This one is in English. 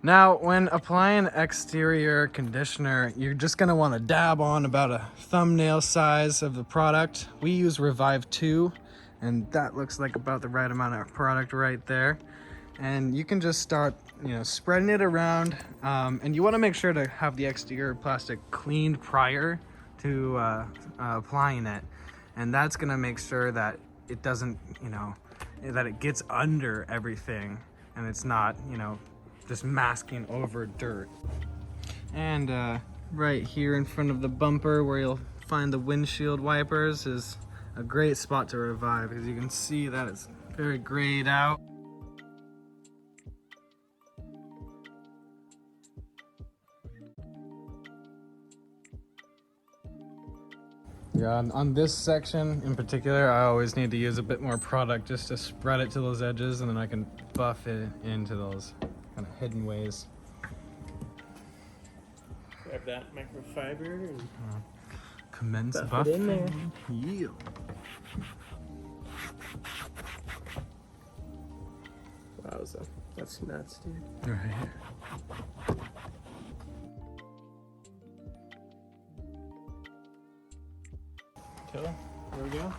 Now, when applying exterior conditioner, you're just gonna wanna dab on about a thumbnail size of the product. We use Revive 2, and that looks like about the right amount of product right there. And you can just start, spreading it around. And you wanna make sure to have the exterior plastic cleaned prior to applying it. And that's gonna make sure that it doesn't, that it gets under everything and it's not, just masking over dirt. And right here in front of the bumper where you'll find the windshield wipers is a great spot to revive, because you can see that it's very grayed out. Yeah, on this section in particular, I always need to use a bit more product just to spread it to those edges, and then I can buff it into those kind of hidden ways. Grab that microfiber and Commence buff it in there. Yeah. Wowza, that's nuts, dude. Right. Cool. There we go.